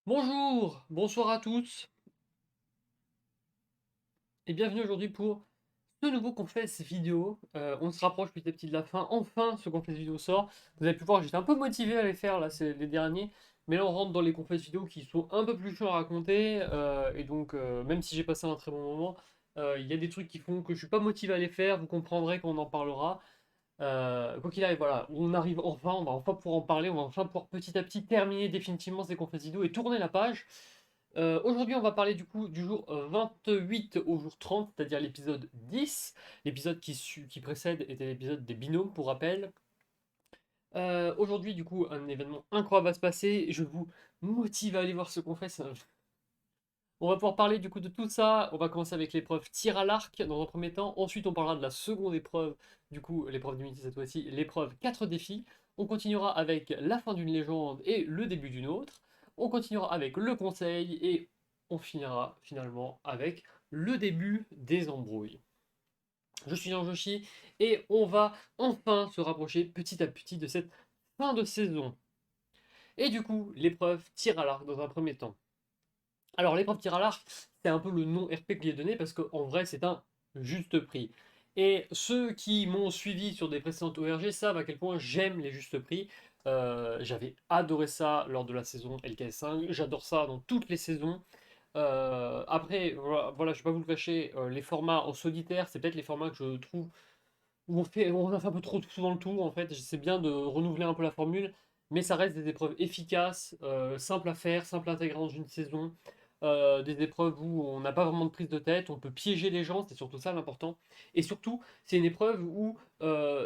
Bonjour, bonsoir à tous et bienvenue aujourd'hui pour ce nouveau Confess vidéo. On se rapproche petit à petit de la fin. Enfin, ce Confess vidéo sort. Vous avez pu voir, j'étais un peu motivé à les faire là, c'est les derniers. Mais là, on rentre dans les Confess vidéo qui sont un peu plus chiants à raconter. Et donc, même si j'ai passé un très bon moment, il y a des trucs qui font que je suis pas motivé à les faire. Vous comprendrez qu'on en parlera. Quoi qu'il arrive, voilà, on arrive enfin, on va enfin pouvoir en parler. On va enfin pouvoir petit à petit terminer définitivement ces Confess vidéo et tourner la page. Aujourd'hui, on va parler du coup du jour 28 au jour 30, c'est-à-dire l'épisode 10. L'épisode qui précède était l'épisode des binômes, pour rappel. Aujourd'hui, du coup, un événement incroyable va se passer. Je vous motive à aller voir ce qu'on fait. On va pouvoir parler du coup de tout ça. On va commencer avec l'épreuve tir à l'arc dans un premier temps. Ensuite, on parlera de la seconde épreuve, du coup, l'épreuve d'unité cette fois-ci, l'épreuve 4 défis. On continuera avec la fin d'une légende et le début d'une autre. On continuera avec le conseil et on finira finalement avec le début des embrouilles. Je suis Jean-Joshi et on va enfin se rapprocher petit à petit de cette fin de saison. Et du coup, l'épreuve tir à l'arc dans un premier temps. Alors, l'épreuve tir à l'arc, c'est un peu le nom RP qui est donné parce qu'en vrai, c'est un juste prix. Et ceux qui m'ont suivi sur des précédentes ORG savent à quel point j'aime les justes prix. J'avais adoré ça lors de la saison LKS5, j'adore ça dans toutes les saisons. Après, voilà, je vais pas vous le cacher, les formats en solitaire, c'est peut-être les formats que je trouve où on a fait un peu trop souvent le tour en fait. C'est bien de renouveler un peu la formule, mais ça reste des épreuves efficaces, simples à faire, simples à intégrer dans une saison. Des épreuves où on n'a pas vraiment de prise de tête, on peut piéger les gens, c'est surtout ça l'important. Et surtout, c'est une épreuve où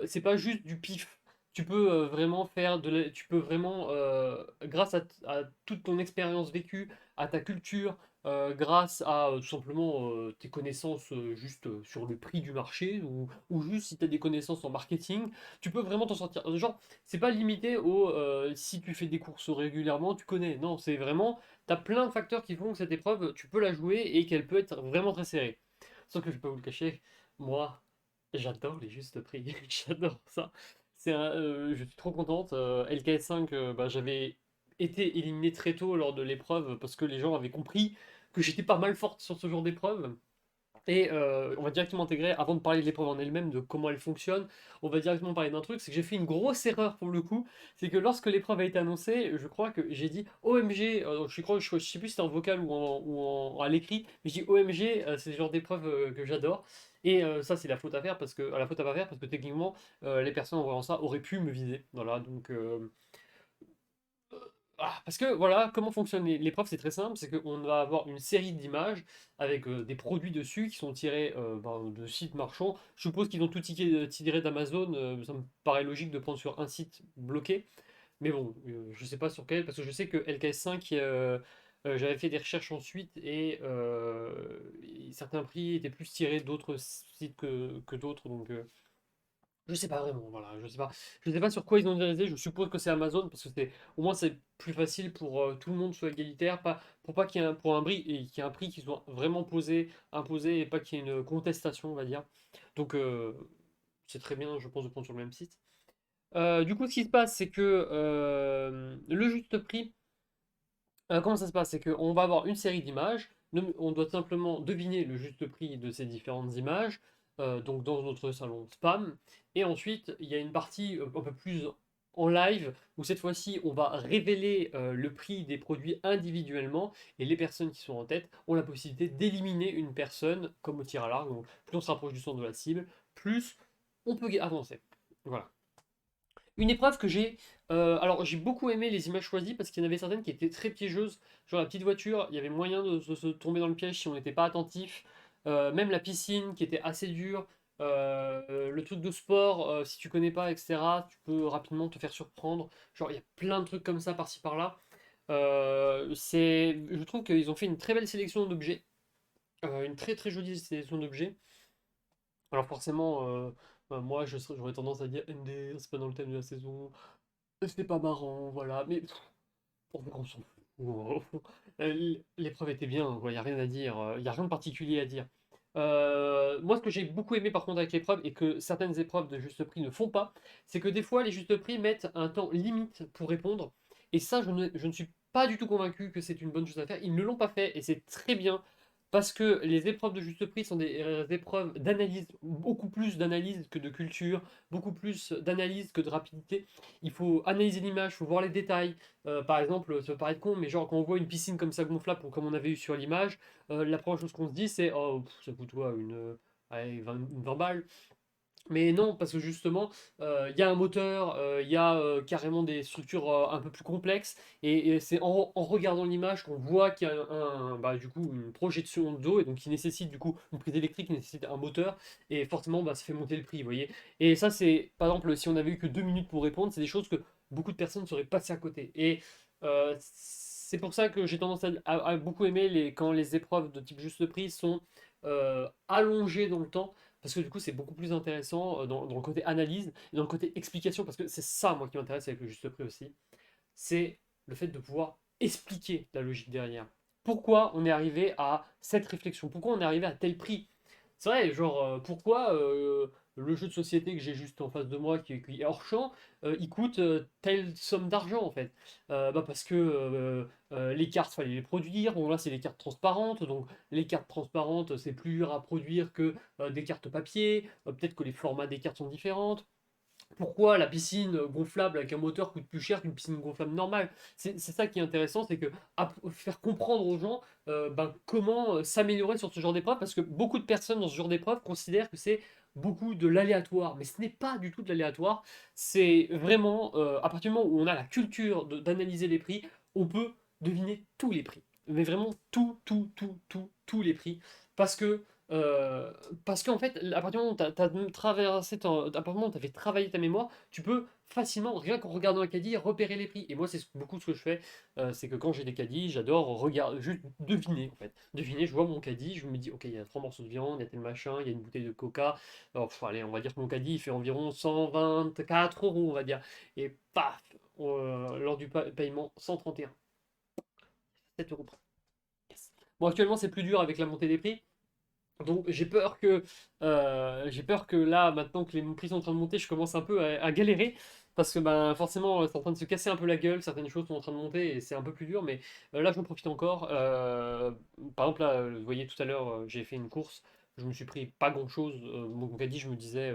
c'est pas juste du pif. Tu peux vraiment tu peux vraiment, grâce à toute ton expérience vécue, à ta culture, grâce à tout simplement tes connaissances juste sur le prix du marché ou juste si tu as des connaissances en marketing, tu peux vraiment t'en sortir. Genre, c'est pas limité au si tu fais des courses régulièrement, tu connais. Non, c'est vraiment, tu as plein de facteurs qui font que cette épreuve, tu peux la jouer et qu'elle peut être vraiment très serrée. Sauf que je peux vous le cacher, moi, j'adore les justes prix. J'adore ça. Je suis trop contente. LKS5, bah, j'avais été éliminé très tôt lors de l'épreuve parce que les gens avaient compris que j'étais pas mal forte sur ce genre d'épreuve. Et on va directement intégrer, avant de parler de l'épreuve en elle-même, de comment elle fonctionne, on va directement parler d'un truc, c'est que j'ai fait une grosse erreur pour le coup, c'est que lorsque l'épreuve a été annoncée, je crois que j'ai dit OMG, je sais plus si c'était en vocal à l'écrit, mais j'ai dit OMG, c'est le genre d'épreuve que j'adore, et ça c'est la faute à faire, la faute à pas faire, parce que techniquement, les personnes en voyant ça auraient pu me viser, voilà, donc... parce que voilà, comment fonctionne l'épreuve, c'est très simple, c'est qu'on va avoir une série d'images avec des produits dessus qui sont tirés de sites marchands. Je suppose qu'ils ont tout tiré d'Amazon, ça me paraît logique de prendre sur un site bloqué. Mais bon, je sais pas sur quel, parce que je sais que LKS5, j'avais fait des recherches ensuite et certains prix étaient plus tirés d'autres sites que d'autres, donc je sais pas vraiment, voilà, je sais pas sur quoi ils ont dirigé, je suppose que c'est Amazon parce que au moins c'est plus facile pour tout le monde soit égalitaire, pour pas qu'il y ait pour un prix et qu'il y ait un prix qui soit vraiment imposé et pas qu'il y ait une contestation, on va dire. Donc c'est très bien, je pense, de prendre sur le même site. Du coup, ce qui se passe, c'est que le juste prix, comment ça se passe? C'est qu'on va avoir une série d'images, on doit simplement deviner le juste prix de ces différentes images, donc dans notre salon spam, et ensuite il y a une partie un peu plus en live, où cette fois-ci on va révéler le prix des produits individuellement, et les personnes qui sont en tête ont la possibilité d'éliminer une personne, comme au tir à l'arc, donc plus on se rapproche du centre de la cible, plus on peut avancer. Voilà. Une épreuve que alors j'ai beaucoup aimé les images choisies parce qu'il y en avait certaines qui étaient très piégeuses. Genre la petite voiture, il y avait moyen de se tomber dans le piège si on n'était pas attentif. Même la piscine qui était assez dure. Le truc de sport, si tu connais pas, etc., tu peux rapidement te faire surprendre. Genre il y a plein de trucs comme ça par-ci par-là. Je trouve qu'ils ont fait une très belle sélection d'objets. Une très très jolie sélection d'objets. Alors forcément, bah, moi j'aurais tendance à dire ND, c'est pas dans le thème de la saison. C'était pas marrant, voilà, mais pour vrai, on s'en fout. L'épreuve était bien, il n'y a rien à dire, il n'y a rien de particulier à dire. Moi, ce que j'ai beaucoup aimé par contre avec l'épreuve, et que certaines épreuves de juste prix ne font pas, c'est que des fois, les justes prix mettent un temps limite pour répondre. Et ça, je ne suis pas du tout convaincu que c'est une bonne chose à faire. Ils ne l'ont pas fait et c'est très bien parce que les épreuves de juste prix sont des épreuves d'analyse, beaucoup plus d'analyse que de culture, beaucoup plus d'analyse que de rapidité. Il faut analyser l'image, il faut voir les détails. Par exemple, ça peut paraître con, mais genre quand on voit une piscine comme ça gonflable, comme on avait eu sur l'image, la première chose qu'on se dit c'est oh, ça coûte quoi, allez, 20 balles. Mais non, parce que justement, il y a un moteur, il y a carrément des structures un peu plus complexes, et c'est en regardant l'image qu'on voit qu'il y a bah, du coup, une projection d'eau, et donc qui nécessite du coup une prise électrique, qui nécessite un moteur, et forcément, bah, ça fait monter le prix, vous voyez. Et ça, c'est, par exemple, si on avait eu que 2 minutes pour répondre, c'est des choses que beaucoup de personnes seraient passées à côté. Et c'est pour ça que j'ai tendance à beaucoup aimer quand les épreuves de type juste prix sont allongées dans le temps, parce que du coup, c'est beaucoup plus intéressant dans le côté analyse et dans le côté explication, parce que c'est ça, moi, qui m'intéresse avec le juste prix aussi. C'est le fait de pouvoir expliquer la logique derrière. Pourquoi on est arrivé à cette réflexion? Pourquoi on est arrivé à tel prix? C'est vrai, genre, pourquoi le jeu de société que j'ai juste en face de moi, qui est hors champ, il coûte telle somme d'argent en fait? Bah parce que les cartes, fallait les produire. Bon, là, c'est les cartes transparentes, donc les cartes transparentes, c'est plus dur à produire que des cartes papier. Peut-être que les formats des cartes sont différents. Pourquoi la piscine gonflable avec un moteur coûte plus cher qu'une piscine gonflable normale? C'est ça qui est intéressant, c'est que faire comprendre aux gens ben, comment s'améliorer sur ce genre d'épreuve, parce que beaucoup de personnes dans ce genre d'épreuve considèrent que c'est beaucoup de l'aléatoire, mais ce n'est pas du tout de l'aléatoire. C'est vraiment, à partir du moment où on a la culture d'analyser les prix, on peut deviner tous les prix. Mais vraiment tous les prix. Parce que euh, parce qu'en fait, à partir du moment où à partir du moment où tu as fait travailler ta mémoire, tu peux facilement, rien qu'en regardant un caddie, repérer les prix. Et moi, c'est beaucoup ce que je fais. C'est que quand j'ai des caddies, j'adore regarder, juste deviner en fait. Deviner, je vois mon caddie, je me dis, ok, il y a 3 morceaux de viande, il y a tel machin, il y a une bouteille de coca. Alors, allez, on va dire que mon caddie, il fait environ 124 euros, on va dire. Et paf, lors du paiement, 131. 7 euros près. Yes. Bon, actuellement, c'est plus dur avec la montée des prix. Donc j'ai peur que là, maintenant que les prix sont en train de monter, je commence un peu à galérer. Parce que ben, forcément, c'est en train de se casser un peu la gueule, certaines choses sont en train de monter et c'est un peu plus dur, mais là, j'en profite encore. Par exemple, là, vous voyez tout à l'heure, j'ai fait une course, je me suis pris pas grand-chose. Mon caddie, je me disais,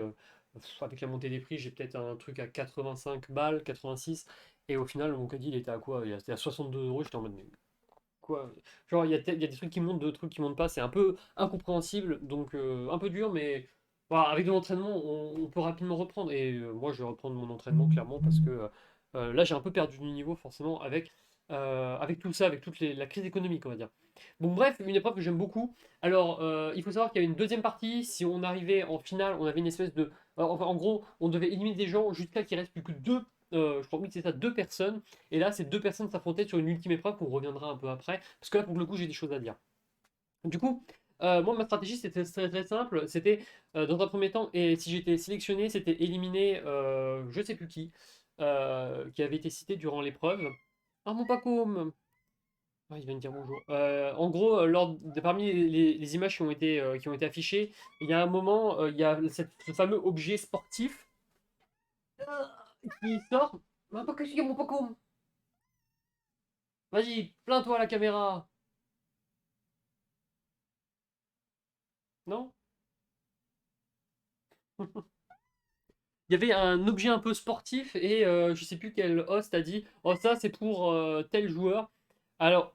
avec la montée des prix, j'ai peut-être un truc à 85 balles, 86, et au final, mon caddie, il était à quoi? Il était à 62 euros, j'étais en mode, mais quoi. Genre, il y a des trucs qui montent, d'autres trucs qui montent pas, c'est un peu incompréhensible, donc un peu dur, mais voilà, avec de l'entraînement, on peut rapidement reprendre. Et moi, je vais reprendre mon entraînement clairement parce que là, j'ai un peu perdu du niveau forcément avec tout ça, avec la crise économique, on va dire. Bon, bref, une épreuve que j'aime beaucoup. Alors, il faut savoir qu'il y avait une deuxième partie. Si on arrivait en finale, on avait une espèce de. Enfin, en gros, on devait éliminer des gens jusqu'à qu'il reste plus que deux. Je crois oui, que c'est ça, deux personnes. Et là, ces deux personnes s'affrontaient sur une ultime épreuve qu'on reviendra un peu après. Parce que là, pour le coup, j'ai des choses à dire. Du coup, moi, ma stratégie, c'était très simple. C'était, dans un premier temps, et si j'étais sélectionné, c'était éliminer je sais plus qui avait été cité durant l'épreuve. Ah, mon Pacôme! Ah, il vient de dire bonjour. En gros, parmi les images qui ont été affichées, il y a un moment, il y a ce fameux objet sportif qui sort. Ah, pas que mon Pacôme! Vas-y, plains-toi à la caméra! Non? Il y avait un objet un peu sportif et je sais plus quel host a dit oh ça c'est pour tel joueur. Alors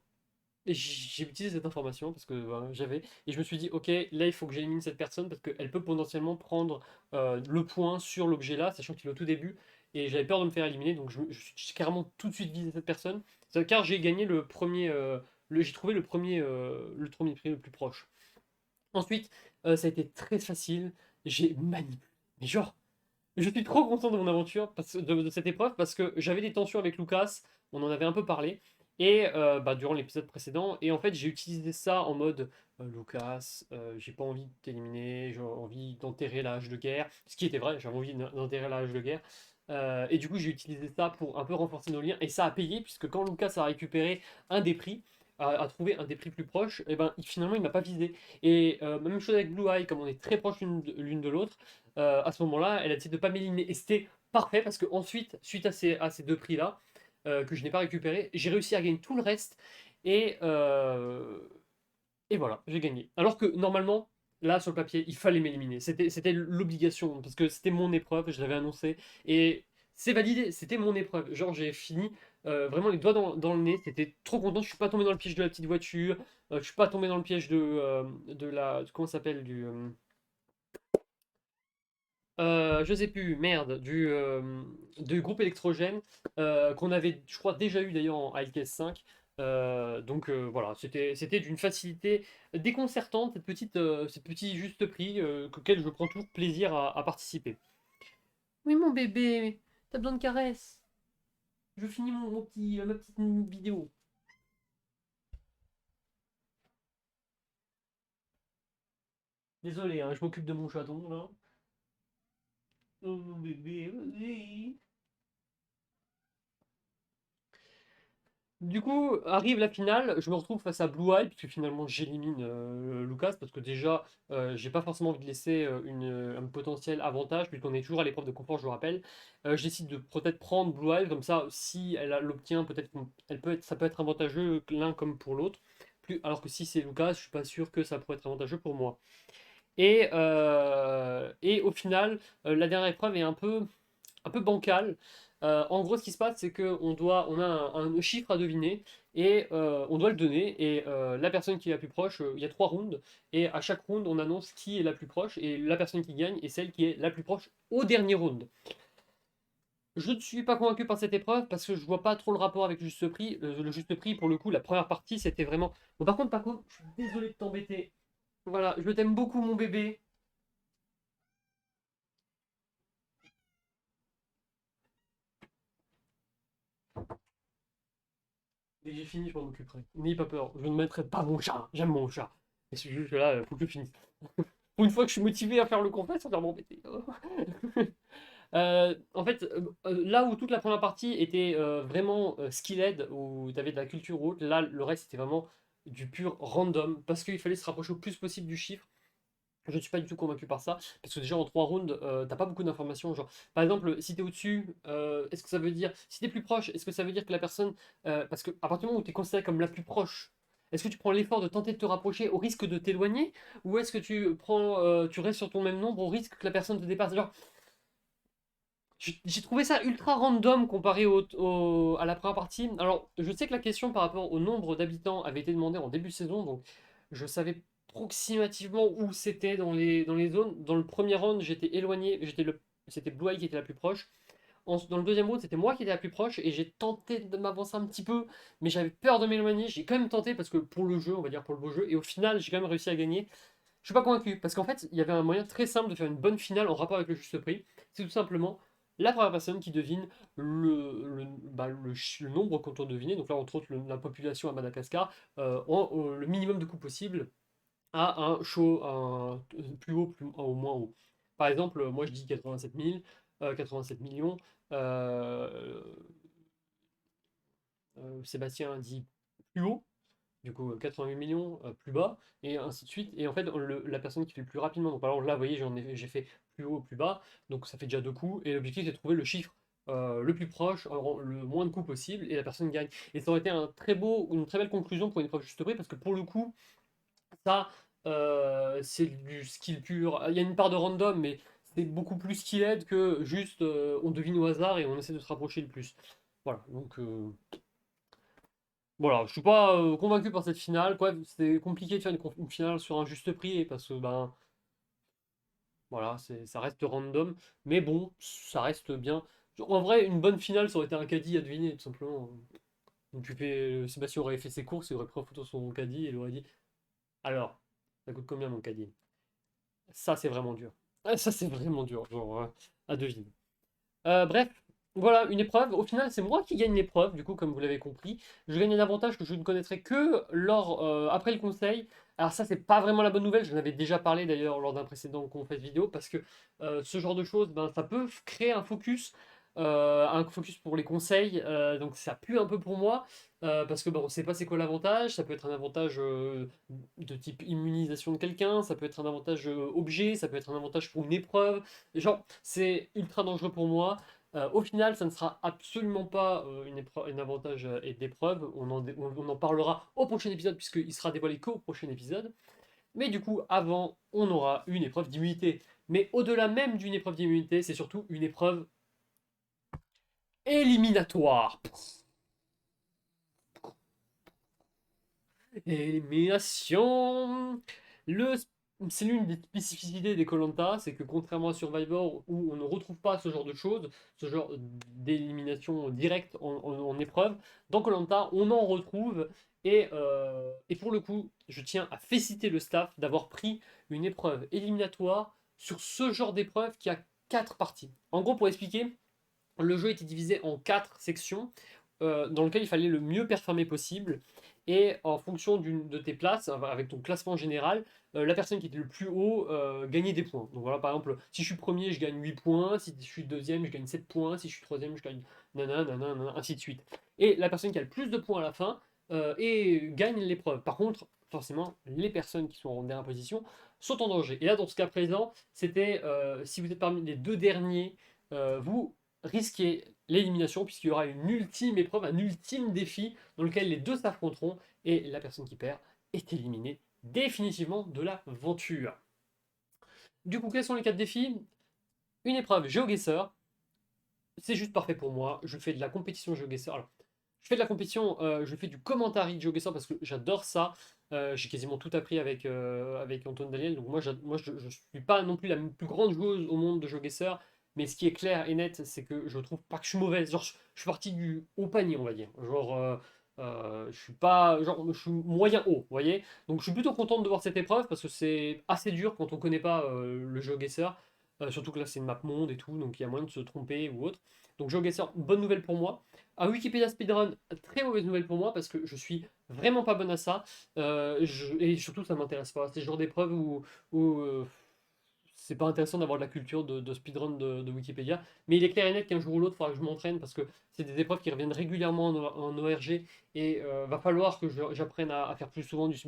j'ai utilisé cette information parce que j'avais et je me suis dit ok là il faut que j'élimine cette personne parce qu'elle peut potentiellement prendre le point sur l'objet là sachant qu'il est au tout début et j'avais peur de me faire éliminer donc j'ai carrément tout de suite visé cette personne car j'ai gagné le premier j'ai trouvé le premier prix le plus proche. Ensuite ça a été très facile, j'ai manipulé mais genre je suis trop content de mon aventure, de cette épreuve, parce que j'avais des tensions avec Lucas, on en avait un peu parlé, et bah, durant l'épisode précédent, et en fait j'ai utilisé ça en mode Lucas, j'ai pas envie de t'éliminer, j'ai envie d'enterrer la hache de guerre, ce qui était vrai, j'avais envie d'enterrer la hache de guerre. Et du coup j'ai utilisé ça pour un peu renforcer nos liens, et ça a payé, puisque quand Lucas a récupéré un des prix, a trouvé un des prix plus proches, et ben finalement il m'a pas visé. Et même chose avec Blue Eye, comme on est très proches l'une de l'autre, à ce moment-là, elle a décidé de ne pas m'éliminer. Et c'était parfait parce que ensuite, suite à ces deux prix-là, que je n'ai pas récupéré. J'ai réussi à gagner tout le reste et, euh, et voilà, j'ai gagné. Alors que normalement, là sur le papier, il fallait m'éliminer. C'était l'obligation parce que c'était mon épreuve, je l'avais annoncé et c'est validé, c'était mon épreuve. Genre j'ai fini vraiment les doigts dans le nez, c'était trop content. Je suis pas tombé dans le piège de la petite voiture, je suis pas tombé dans le piège de la. Comment ça s'appelle je sais plus, merde, du groupe électrogène qu'on avait, je crois, déjà eu d'ailleurs en ILKS 5. Donc voilà, c'était d'une facilité déconcertante, ce petit juste prix auquel je prends toujours plaisir à participer. Oui, mon bébé, t'as besoin de caresses. Je finis ma petite vidéo. Désolé, hein, je m'occupe de mon chaton là. Oh, mon bébé, vas-y. Du coup, arrive la finale, je me retrouve face à Blue Eye, puisque finalement j'élimine Lucas, parce que déjà, j'ai pas forcément envie de laisser un potentiel avantage, puisqu'on est toujours à l'épreuve de confort, je le rappelle. Je décide de peut-être prendre Blue Eye, comme ça, si l'obtient, peut-être ça peut être avantageux l'un comme pour l'autre. Alors que si c'est Lucas, je suis pas sûr que ça pourrait être avantageux pour moi. Et au final, la dernière épreuve est un peu bancal. En gros, ce qui se passe, c'est on a un chiffre à deviner et on doit le donner. Et la personne qui est la plus proche, il y a 3 rounds. Et à chaque round, on annonce qui est la plus proche. Et la personne qui gagne est celle qui est la plus proche au dernier round. Je ne suis pas convaincu par cette épreuve parce que je vois pas trop le rapport avec le juste prix. Le juste prix, pour le coup, la première partie, c'était vraiment. Bon, par contre, Paco, je suis désolé de t'embêter. Voilà, je t'aime beaucoup, mon bébé. Dès que j'ai fini, je m'en occuperai. N'ayez pas peur, je ne mettrai pas mon chat. J'aime mon chat. Et c'est juste là, faut que je finisse. Pour une fois que je suis motivé à faire le combat, ça va m'embêter. En fait, là où toute la première partie était vraiment skill-led, où tu avais de la culture haute, là, le reste c'était vraiment du pur random, parce qu'il fallait se rapprocher au plus possible du chiffre. Je ne suis pas du tout convaincu par ça, parce que déjà en 3 rounds, t'as pas beaucoup d'informations. Genre, par exemple, si t'es au-dessus, est-ce que ça veut dire, si t'es plus proche, est-ce que ça veut dire que la personne, parce que à partir du moment où t'es considéré comme la plus proche, est-ce que tu prends l'effort de tenter de te rapprocher au risque de t'éloigner, ou est-ce que tu restes sur ton même nombre au risque que la personne te dépasse? Genre, j'ai trouvé ça ultra random comparé à la première partie. Alors, je sais que la question par rapport au nombre d'habitants avait été demandée en début de saison, donc je savais approximativement où c'était dans les zones. Dans le premier round, j'étais éloigné, c'était Blue Eye qui était la plus proche. Dans le deuxième round, c'était moi qui étais la plus proche et j'ai tenté de m'avancer un petit peu, mais j'avais peur de m'éloigner. J'ai quand même tenté parce que pour le jeu, on va dire pour le beau jeu, et au final, j'ai quand même réussi à gagner. Je suis pas convaincu, parce qu'en fait, il y avait un moyen très simple de faire une bonne finale en rapport avec le juste prix. C'est tout simplement la première personne qui devine le nombre qu'on doit deviner. Donc là, entre autres, la population à Madagascar, le minimum de coups possible à un show plus haut, au moins haut. Par exemple, moi je dis 87 000, 87 millions. euh, Sébastien dit plus haut, du coup 88 millions plus bas, et ainsi de suite. Et en fait, la personne qui fait le plus rapidement, donc par exemple là, vous voyez, j'ai fait plus haut, plus bas, donc ça fait déjà 2 coups, et l'objectif c'est de trouver le chiffre le plus proche, le moins de coups possible, et la personne gagne. Et ça aurait été une très belle conclusion pour une épreuve juste prix, parce que pour le coup, ça, c'est du skill pur. Il y a une part de random, mais c'est beaucoup plus skilled que juste on devine au hasard et on essaie de se rapprocher le plus. Voilà, donc voilà, je suis pas convaincu par cette finale. Quoi, c'est compliqué de faire une finale sur un juste prix parce que ben voilà, ça reste random, mais bon, ça reste bien. En vrai, une bonne finale, ça aurait été un caddie à deviner, tout simplement. Donc Sébastien aurait fait ses courses, il aurait pris en photo son caddie et il aurait dit, alors, ça coûte combien mon caddie? Ça, c'est vraiment dur. Ah, ça, c'est vraiment dur, genre, à deviner. Bref, voilà, une épreuve. Au final, c'est moi qui gagne l'épreuve, du coup, comme vous l'avez compris. Je gagne un avantage que je ne connaîtrai que après le conseil. Alors ça, c'est pas vraiment la bonne nouvelle. J'en avais déjà parlé d'ailleurs lors d'un précédent conférence vidéo, parce que ce genre de choses, ben, ça peut créer un focus pour les conseils. Donc ça pue un peu pour moi, parce que bon, on sait pas c'est quoi l'avantage. Ça peut être un avantage de type immunisation de quelqu'un, ça peut être un avantage objet, ça peut être un avantage pour une épreuve. Genre, c'est ultra dangereux pour moi. Au final, ça ne sera absolument pas un avantage et d'épreuve. On en parlera au prochain épisode, puisqu'il sera dévoilé qu'au prochain épisode. Mais du coup, avant, on aura une épreuve d'immunité. Mais au-delà même d'une épreuve d'immunité, c'est surtout une épreuve éliminatoire. Élimination. Le, c'est l'une des spécificités des koh, c'est que contrairement à Survivor, où on ne retrouve pas ce genre de choses, ce genre d'élimination directe en épreuve, dans koh on en retrouve. Et pour le coup, je tiens à féliciter le staff d'avoir pris une épreuve éliminatoire sur ce genre d'épreuve qui a 4 parties. En gros, pour expliquer, le jeu était divisé en 4 sections dans lesquelles il fallait le mieux performer possible. Et en fonction de tes places, avec ton classement général, la personne qui était le plus haut gagnait des points. Donc voilà, par exemple, si je suis premier, je gagne 8 points. Si je suis deuxième, je gagne 7 points. Si je suis troisième, je gagne nanana, nanana, ainsi de suite. Et la personne qui a le plus de points à la fin gagne l'épreuve. Par contre, forcément, les personnes qui sont en dernière position sont en danger. Et là, dans ce cas présent, c'était si vous êtes parmi les deux derniers, vous risquer l'élimination puisqu'il y aura une ultime épreuve, un ultime défi dans lequel les deux s'affronteront et la personne qui perd est éliminée définitivement de l'aventure. Du coup, quels sont les 4 défis? Une épreuve GeoGuessr, c'est juste parfait pour moi. Je fais de la compétition GeoGuessr. Alors, je fais de la compétition, je fais du commentary GeoGuessr parce que j'adore ça. J'ai quasiment tout appris avec Antoine Daniel. Donc moi, je ne suis pas non plus la plus grande joueuse au monde de GeoGuessr. Mais ce qui est clair et net, c'est que je trouve pas que je suis mauvaise. Genre, je suis parti du haut panier, on va dire. Genre, je suis pas, genre, je suis moyen haut, vous voyez. Donc je suis plutôt contente de voir cette épreuve parce que c'est assez dur quand on connaît pas le GeoGuessr. Surtout que là, c'est une map monde et tout, donc il y a moyen de se tromper ou autre. Donc GeoGuessr, bonne nouvelle pour moi. À Wikipédia Speedrun, très mauvaise nouvelle pour moi parce que je suis vraiment pas bonne à ça. Et surtout, ça m'intéresse pas. C'est le genre d'épreuve où c'est pas intéressant d'avoir de la culture de speedrun de Wikipédia. Mais il est clair et net qu'un jour ou l'autre, il faudra que je m'entraîne parce que c'est des épreuves qui reviennent régulièrement en ORG. Et va falloir que j'apprenne à faire plus souvent du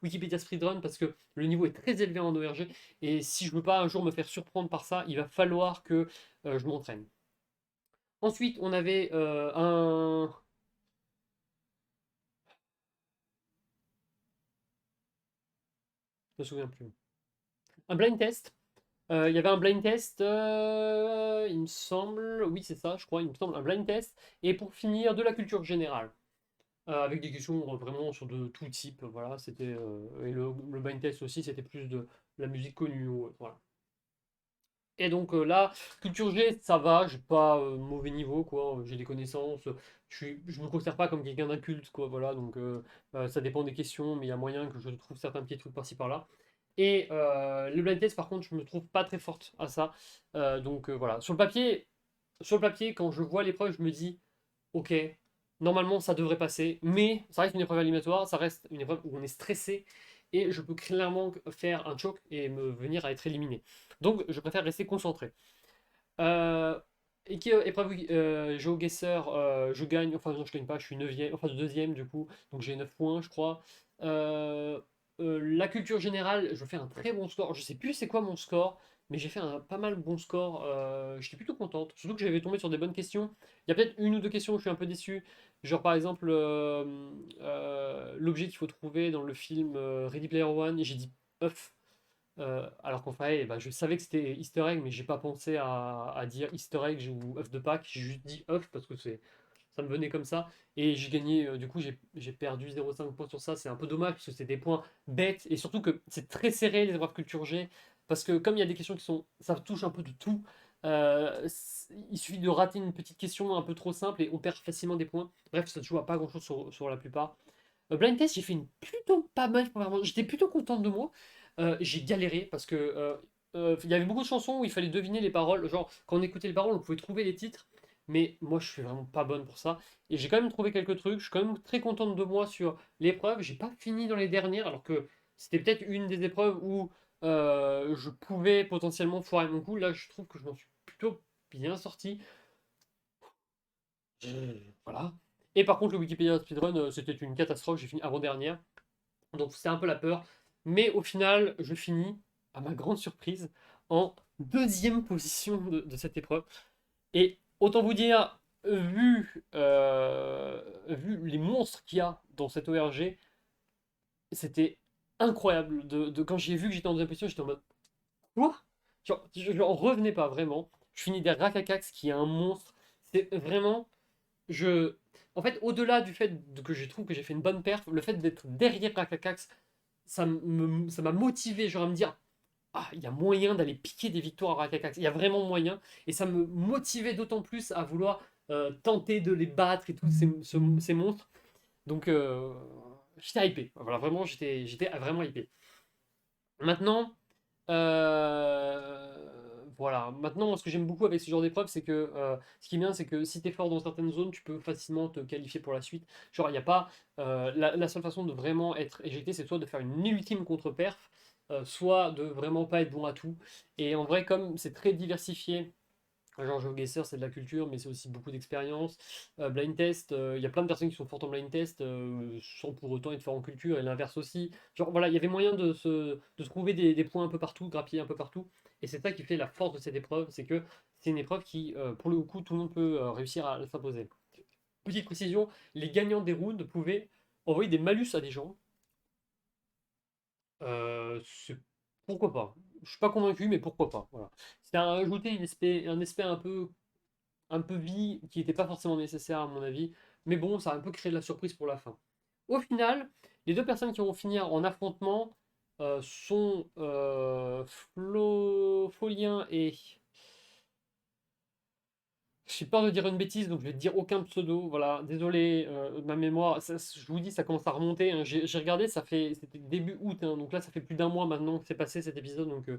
Wikipédia Speedrun parce que le niveau est très élevé en ORG. Et si je veux pas un jour me faire surprendre par ça, il va falloir que je m'entraîne. Ensuite, on avait je me souviens plus. Un blind test. Il y avait un blind test, il me semble. Oui, c'est ça, je crois, il me semble. Un blind test. Et pour finir, de la culture générale. Avec des questions vraiment sur de tout type. Voilà, c'était. Et le blind test aussi, c'était plus de la musique connue. Voilà. Et donc là, culture G, ça va, j'ai pas mauvais niveau, quoi. J'ai des connaissances. Je me considère pas comme quelqu'un d'inculte, quoi. Voilà, donc ça dépend des questions, mais il y a moyen que je trouve certains petits trucs par-ci par-là. Et le blind test, par contre, je me trouve pas très forte à ça. Donc voilà. Sur le papier, quand je vois l'épreuve, je me dis, ok, normalement ça devrait passer, mais ça reste une épreuve éliminatoire, ça reste une épreuve où on est stressé et je peux clairement faire un choke et me venir à être éliminé. Donc je préfère rester concentré. Euh, épreuve GeoGuessr, je gagne, enfin non je gagne pas, je suis 9e, enfin deuxième du coup, donc j'ai 9 points je crois. Euh, la culture générale, je fais un très bon score, je sais plus c'est quoi mon score, mais j'ai fait un pas mal bon score, j'étais plutôt contente, surtout que j'avais tombé sur des bonnes questions. Il y a peut-être une ou deux questions où je suis un peu déçu, genre par exemple l'objet qu'il faut trouver dans le film Ready Player One, et j'ai dit œuf. Alors qu'en vrai, eh ben, je savais que c'était Easter egg, mais j'ai pas pensé à dire Easter egg ou œuf de Pâques. J'ai juste dit œuf parce que ça me venait comme ça. Et j'ai gagné, du coup, j'ai perdu 0,5 points sur ça. C'est un peu dommage parce que c'est des points bêtes et surtout que c'est très serré les épreuves culture G. Parce que comme il y a des questions qui sont, ça touche un peu de tout. Il suffit de rater une petite question un peu trop simple et on perd facilement des points. Bref, ça ne joue à pas grand chose sur la plupart. Blind Test, j'ai fait une plutôt pas mal premièrement. J'étais plutôt contente de moi. J'ai galéré parce que il y avait beaucoup de chansons où il fallait deviner les paroles. Genre, quand on écoutait les paroles, on pouvait trouver les titres. Mais moi, je suis vraiment pas bonne pour ça. Et j'ai quand même trouvé quelques trucs. Je suis quand même très contente de moi sur l'épreuve. J'ai pas fini dans les dernières, alors que c'était peut-être une des épreuves où je pouvais potentiellement foirer mon coup. Là, je trouve que je m'en suis plutôt bien sorti. Voilà. Et par contre, le Wikipédia Speedrun, c'était une catastrophe. J'ai fini avant-dernière. Donc c'est un peu la peur. Mais au final, je finis, à ma grande surprise, en deuxième position de cette épreuve. Et autant vous dire, vu les monstres qu'il y a dans cette ORG, c'était incroyable. Quand j'ai vu que j'étais en deuxième position, j'étais en mode quoi? Genre, je en revenais pas vraiment. Je finis derrière Rakakax qui est un monstre. C'est vraiment. Je... En fait, au-delà du fait que je trouve que j'ai fait une bonne perf, le fait d'être derrière Rakakax, ça m'a motivé genre à me dire ah, il y a moyen d'aller piquer des victoires à Rakakax. Il y a vraiment moyen. Et ça me motivait d'autant plus à vouloir tenter de les battre et tous ces monstres. Donc, j'étais hypé. Voilà, vraiment, j'étais vraiment hypé. Maintenant, voilà. Maintenant, ce que j'aime beaucoup avec ce genre d'épreuve, c'est que ce qui est bien, c'est que si tu es fort dans certaines zones, tu peux facilement te qualifier pour la suite. Genre, il n'y a pas. La seule façon de vraiment être éjecté, c'est soit de faire une ultime contre-perf, soit de vraiment pas être bon à tout. Et en vrai, comme c'est très diversifié. Genre, GeoGuessr, c'est de la culture, mais c'est aussi beaucoup d'expérience. Blind test, il y a plein de personnes qui sont fortes en blind test sans pour autant être forts en culture, et l'inverse aussi. Genre, voilà, il y avait moyen de se trouver des points un peu partout, grappiller un peu partout. Et c'est ça qui fait la force de cette épreuve, c'est que c'est une épreuve qui, pour le coup, tout le monde peut réussir à s'imposer. Petite précision, les gagnants des rounds pouvaient envoyer des malus à des gens. C'est pourquoi pas. Je suis pas convaincu, mais pourquoi pas. Voilà. C'était à ajouter un aspect un peu vie qui n'était pas forcément nécessaire à mon avis. Mais bon, ça a un peu créé de la surprise pour la fin. Au final, les deux personnes qui vont finir en affrontement sont Folien et... J'ai peur de dire une bêtise, donc je vais te dire aucun pseudo. Voilà, désolé, ma mémoire, je vous dis, ça commence à remonter, hein. J'ai regardé, c'était début août, hein, donc là, ça fait plus d'un mois maintenant que c'est passé cet épisode, donc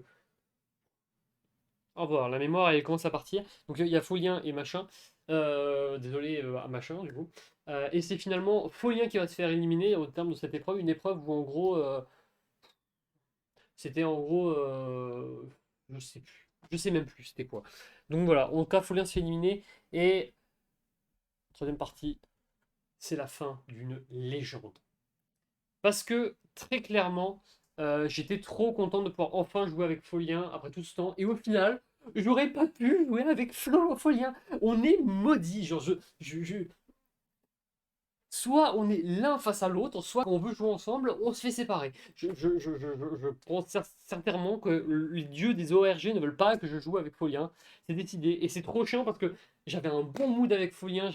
au revoir, la mémoire elle commence à partir. Donc il y a Folien et machin. Désolé à machin du coup. Et c'est finalement Folien qui va se faire éliminer au terme de cette épreuve. Une épreuve où en gros c'était en gros je sais plus. Je sais même plus c'était quoi. Donc voilà, en tout cas Folien se fait éliminer. Et troisième partie, c'est la fin d'une légende. Parce que très clairement, j'étais trop content de pouvoir enfin jouer avec Folien après tout ce temps. Et au final, j'aurais pas pu jouer avec Folien. On est maudits. Genre, soit on est l'un face à l'autre, soit quand on veut jouer ensemble, on se fait séparer. Je pense sincèrement que les dieux des ORG ne veulent pas que je joue avec Folien. C'est décidé. Et c'est trop chiant parce que j'avais un bon mood avec Folien.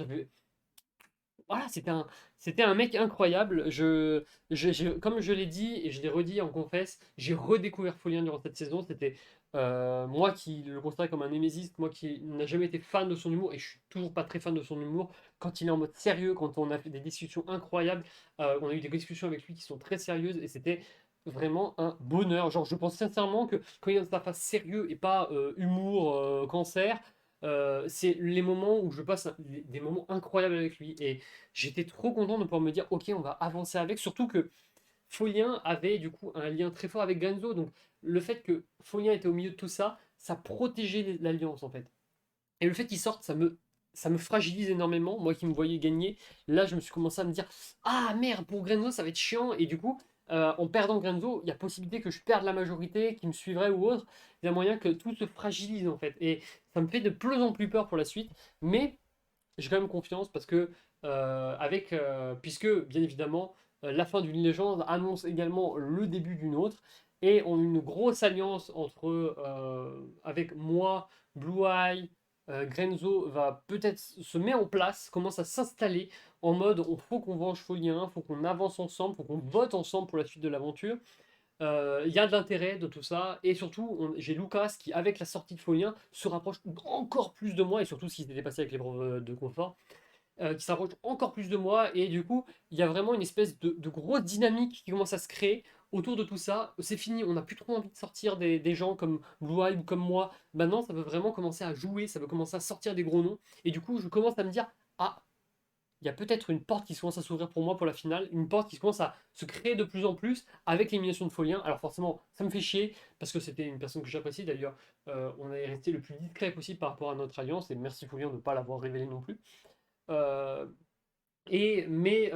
Voilà, c'était un mec incroyable. Comme je l'ai dit et je l'ai redit en confesse, j'ai redécouvert Folien durant cette saison. C'était moi qui le considère comme un némésiste, moi qui n'a jamais été fan de son humour, et je suis toujours pas très fan de son humour. Quand il est en mode sérieux, quand on a fait des discussions incroyables, on a eu des discussions avec lui qui sont très sérieuses, et c'était vraiment un bonheur. Genre, je pense sincèrement que quand il est dans sa face sérieux et pas humour, cancer, c'est les moments où je passe des moments incroyables avec lui. Et j'étais trop content de pouvoir me dire, ok, on va avancer avec. Surtout que Folien avait du coup un lien très fort avec Genzo. Donc le fait que Folien était au milieu de tout ça, ça protégeait l'alliance en fait. Et le fait qu'il sorte, ça me fragilise énormément. Moi qui me voyais gagner, là je me suis commencé à me dire, ah merde, pour Genzo ça va être chiant. Et du coup, en perdant Genzo, il y a possibilité que je perde la majorité qui me suivrait ou autre. Il y a moyen que tout se fragilise en fait. Et ça me fait de plus en plus peur pour la suite. Mais j'ai quand même confiance parce que, puisque bien évidemment, la fin d'une légende annonce également le début d'une autre. Et on a une grosse alliance avec moi, Blue Eye, Grenzo va peut-être se met en place, commence à s'installer en mode on faut qu'on venge Folien, faut qu'on avance ensemble, faut qu'on vote ensemble pour la suite de l'aventure. Il y a de l'intérêt de tout ça, et surtout, j'ai Lucas qui, avec la sortie de Folien, se rapproche encore plus de moi, et surtout ce qui s'était passé avec l'épreuve de confort, qui se rapproche encore plus de moi, et du coup, il y a vraiment une espèce de grosse dynamique qui commence à se créer autour de tout ça. C'est fini, on n'a plus trop envie de sortir des gens comme Blue Eye ou comme moi. Maintenant, ça veut vraiment commencer à jouer, ça veut commencer à sortir des gros noms, et du coup, je commence à me dire, ah, il y a peut-être une porte qui commence à s'ouvrir pour moi pour la finale, une porte qui commence à se créer de plus en plus avec l'élimination de Folien. Alors forcément, ça me fait chier parce que c'était une personne que j'apprécie d'ailleurs. On est resté le plus discret possible par rapport à notre alliance et merci Folien de ne pas l'avoir révélé non plus. Euh, mais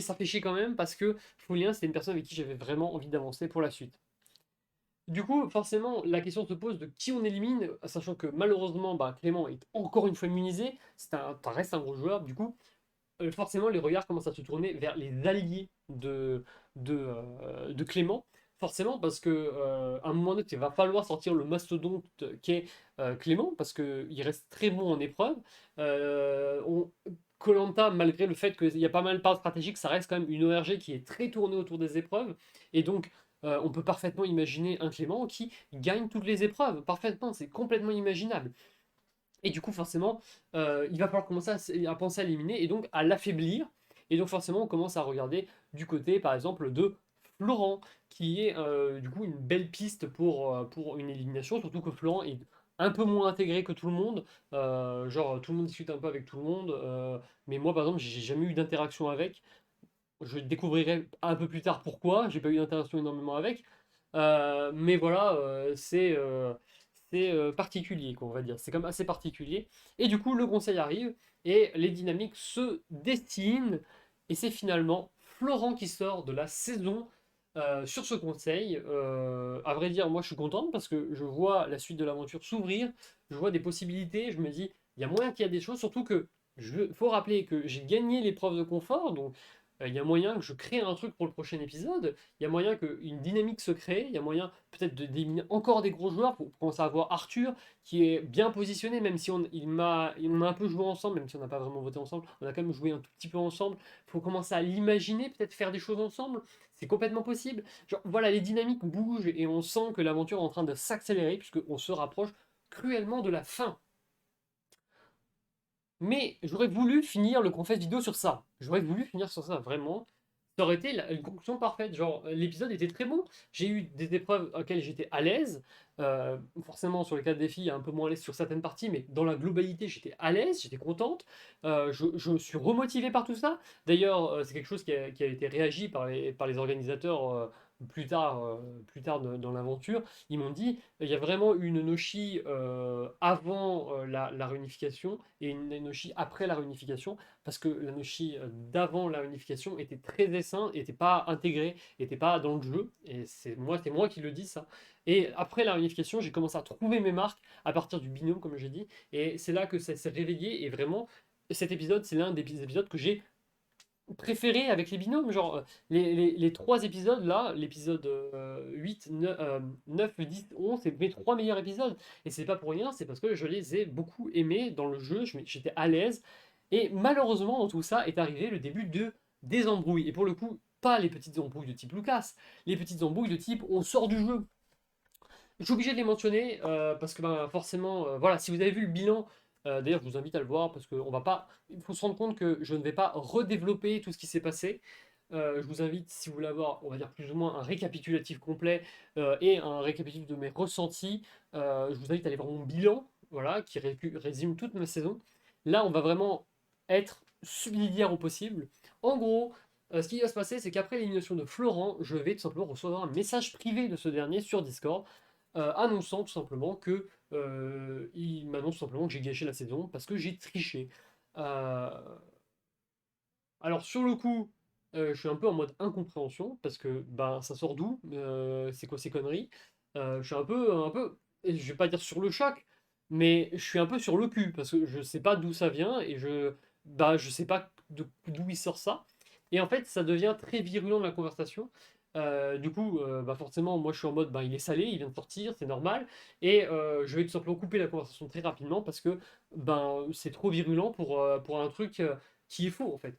ça fait chier quand même parce que Folien, c'était une personne avec qui j'avais vraiment envie d'avancer pour la suite. Du coup, forcément, la question se pose de qui on élimine, sachant que malheureusement, bah, Clément est encore une fois immunisé. Ça reste un gros joueur. Du coup, forcément, les regards commencent à se tourner vers les alliés de Clément. Forcément, parce que à un moment donné, il va falloir sortir le mastodonte qu'est Clément, parce qu'il reste très bon en épreuve. Koh malgré le fait qu'il y a pas mal de parts stratégiques, ça reste quand même une ORG qui est très tournée autour des épreuves. Et donc, on peut parfaitement imaginer un Clément qui gagne toutes les épreuves. Parfaitement, c'est complètement imaginable. Et du coup, forcément, il va falloir commencer à penser à l'éliminer et donc à l'affaiblir. Et donc, forcément, on commence à regarder du côté, par exemple, de Florent, qui est du coup une belle piste pour une élimination, surtout que Florent est un peu moins intégré que tout le monde. Genre, tout le monde discute un peu avec tout le monde. Mais moi, par exemple, j'ai jamais eu d'interaction avec. Je découvrirai un peu plus tard pourquoi. J'ai pas eu d'interaction énormément avec. Mais voilà, c'est particulier, quoi, on va dire. C'est comme assez particulier. Et du coup, le conseil arrive et les dynamiques se destinent. Et c'est finalement Florent qui sort de la saison sur ce conseil. À vrai dire, moi je suis contente parce que je vois la suite de l'aventure s'ouvrir. Je vois des possibilités. Je me dis, il y a moyen qu'il y a des choses. Surtout que faut rappeler que j'ai gagné l'épreuve de confort. Donc il y a moyen que je crée un truc pour le prochain épisode. Il y a moyen qu'une dynamique se crée, il y a moyen peut-être d'éliminer encore des gros joueurs pour commencer à voir Arthur qui est bien positionné, même si on a un peu joué ensemble, même si on n'a pas vraiment voté ensemble, on a quand même joué un tout petit peu ensemble. Il faut commencer à l'imaginer, peut-être faire des choses ensemble, c'est complètement possible. Genre voilà, les dynamiques bougent et on sent que l'aventure est en train de s'accélérer puisqu'on se rapproche cruellement de la fin. Mais j'aurais voulu finir le confesse vidéo sur ça. J'aurais voulu finir sur ça, vraiment. Ça aurait été une conclusion parfaite. Genre, l'épisode était très bon. J'ai eu des épreuves auxquelles j'étais à l'aise. Forcément, sur les 4 défis, un peu moins à l'aise sur certaines parties, mais dans la globalité, j'étais à l'aise, j'étais contente. Je suis remotivé par tout ça. D'ailleurs, c'est quelque chose qui a été réagi par les organisateurs plus tard dans l'aventure. Ils m'ont dit, il y a vraiment une Noshi avant la réunification et une Noshi après la réunification parce que la Noshi d'avant la réunification était très dessin, n'était pas intégré, n'était pas dans le jeu. Et c'est moi qui le dis ça. Et après la réunification, j'ai commencé à trouver mes marques à partir du binôme, comme j'ai dit. Et c'est là que ça s'est réveillé. Et vraiment, cet épisode, c'est l'un des épisodes que j'ai préféré avec les binômes. Genre, les trois épisodes là, l'épisode 8, 9, 10, 11, c'est mes trois meilleurs épisodes. Et c'est pas pour rien, c'est parce que je les ai beaucoup aimés dans le jeu, j'étais à l'aise. Et malheureusement, dans tout ça est arrivé le début des embrouilles. Et pour le coup, pas les petites embrouilles de type Lucas, les petites embrouilles de type on sort du jeu. Je suis obligé de les mentionner parce que ben, forcément, voilà, si vous avez vu le bilan, d'ailleurs je vous invite à le voir parce qu'on va pas, il faut se rendre compte que je ne vais pas redévelopper tout ce qui s'est passé. Je vous invite, si vous voulez avoir, on va dire plus ou moins un récapitulatif complet et un récapitulatif de mes ressentis, je vous invite à aller voir mon bilan, voilà, qui résume toute ma saison. Là, on va vraiment être subsidiaire au possible. En gros, ce qui va se passer, c'est qu'après l'élimination de Florent, je vais tout simplement recevoir un message privé de ce dernier sur Discord annonçant tout simplement que il m'annonce tout simplement que j'ai gâché la saison parce que j'ai triché. Euh, alors sur le coup, je suis un peu en mode incompréhension parce que ben ça sort d'où? C'est quoi ces conneries? Je suis et je vais pas dire sur le choc, mais je suis un peu sur le cul parce que je sais pas d'où ça vient et je sais pas d'où il sort ça. Et en fait, ça devient très virulent dans la conversation. Du coup, bah forcément, moi je suis en mode, bah, il est salé, il vient de sortir, c'est normal. Et je vais tout simplement couper la conversation très rapidement parce que ben, c'est trop virulent pour un truc qui est faux en fait.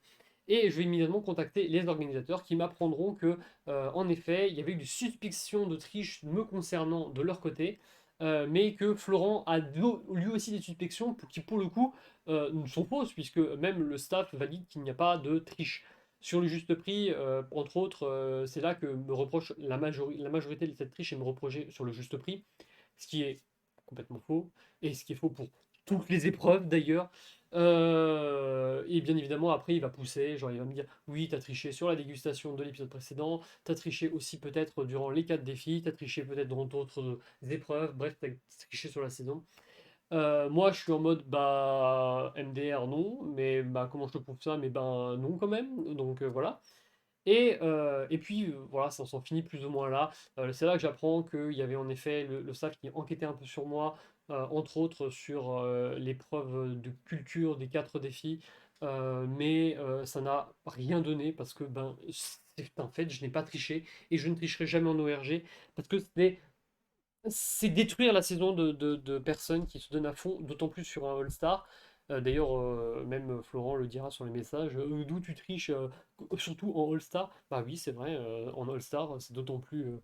Et je vais immédiatement contacter les organisateurs qui m'apprendront que, en effet, il y avait eu des suspicions de triche me concernant de leur côté, mais que Florent a lui aussi des suspicions qui, pour le coup, sont fausses, puisque même le staff valide qu'il n'y a pas de triche. Sur le juste prix, entre autres, c'est là que me reproche la majorité de cette triche et me reprocher sur le juste prix, ce qui est complètement faux, et ce qui est faux pour toutes les épreuves d'ailleurs. Et bien évidemment, après, il va pousser, genre il va me dire, oui, t'as triché sur la dégustation de l'épisode précédent, t'as triché aussi peut-être durant les 4 défis, t'as triché peut-être dans d'autres épreuves, bref, t'as triché sur la saison. Moi, je suis en mode, bah, MDR, non, mais bah, comment je te prouve ça? Mais ben, non, quand même, donc voilà. Et puis voilà, ça s'en finit plus ou moins là. C'est là que j'apprends qu'il y avait en effet le staff qui enquêtait un peu sur moi, entre autres sur l'épreuve de culture des 4 défis. Mais ça n'a rien donné parce que ben, c'est un fait, je n'ai pas triché et je ne tricherai jamais en ORG parce que c'est détruire la saison de personnes qui se donnent à fond, d'autant plus sur un All-Star. D'ailleurs, même Florent le dira sur les messages, d'où tu triches, surtout en All-Star. Bah oui, c'est vrai, en All-Star, c'est d'autant plus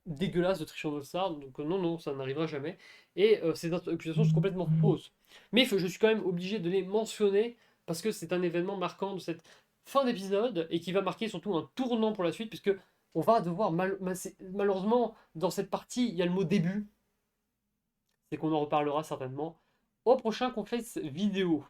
dégueulasse de tricher en All-Star. Donc non, non, ça n'arrivera jamais. Et ces accusations sont complètement fausses. Mais je suis quand même obligé de les mentionner parce que c'est un événement marquant de cette fin d'épisode et qui va marquer surtout un tournant pour la suite, puisque on va devoir, malheureusement, dans cette partie, il y a le mot début, c'est qu'on en reparlera certainement au prochain confesse vidéo.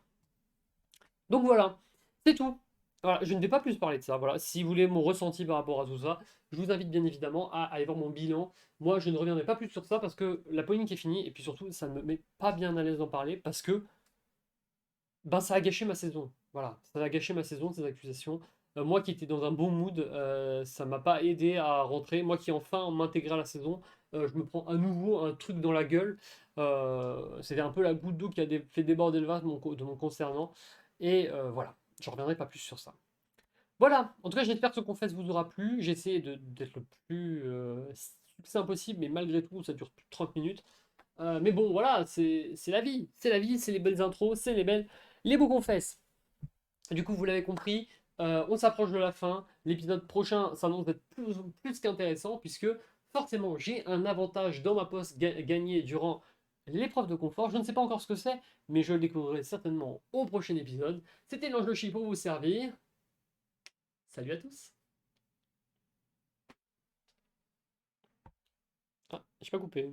Donc voilà, c'est tout. Voilà, je ne vais pas plus parler de ça. Voilà, si vous voulez mon ressenti par rapport à tout ça, je vous invite bien évidemment à aller voir mon bilan. Moi, je ne reviendrai pas plus sur ça parce que la polémique est finie et puis surtout, ça ne me met pas bien à l'aise d'en parler parce que ben, ça a gâché ma saison. Voilà, ça a gâché ma saison, ces accusations. Moi qui étais dans un bon mood, ça m'a pas aidé à rentrer. Moi qui enfin m'intégrais à la saison, je me prends à nouveau un truc dans la gueule. C'était un peu la goutte d'eau qui a fait déborder le vase de mon concernant. Et voilà, je reviendrai pas plus sur ça. Voilà, en tout cas j'espère que ce confesse vous aura plu. J'ai essayé d'être le plus succinct possible, mais malgré tout ça dure plus de 30 minutes. Mais bon, voilà, c'est la vie. C'est la vie, c'est les belles intros, c'est les beaux confesses. Du coup, vous l'avez compris, on s'approche de la fin. L'épisode prochain s'annonce d'être plus qu'intéressant, puisque forcément, j'ai un avantage dans ma poste gagné durant l'épreuve de confort. Je ne sais pas encore ce que c'est, mais je le découvrirai certainement au prochain épisode. C'était l'Ange Lochi pour vous servir. Salut à tous. Ah, j'ai pas coupé.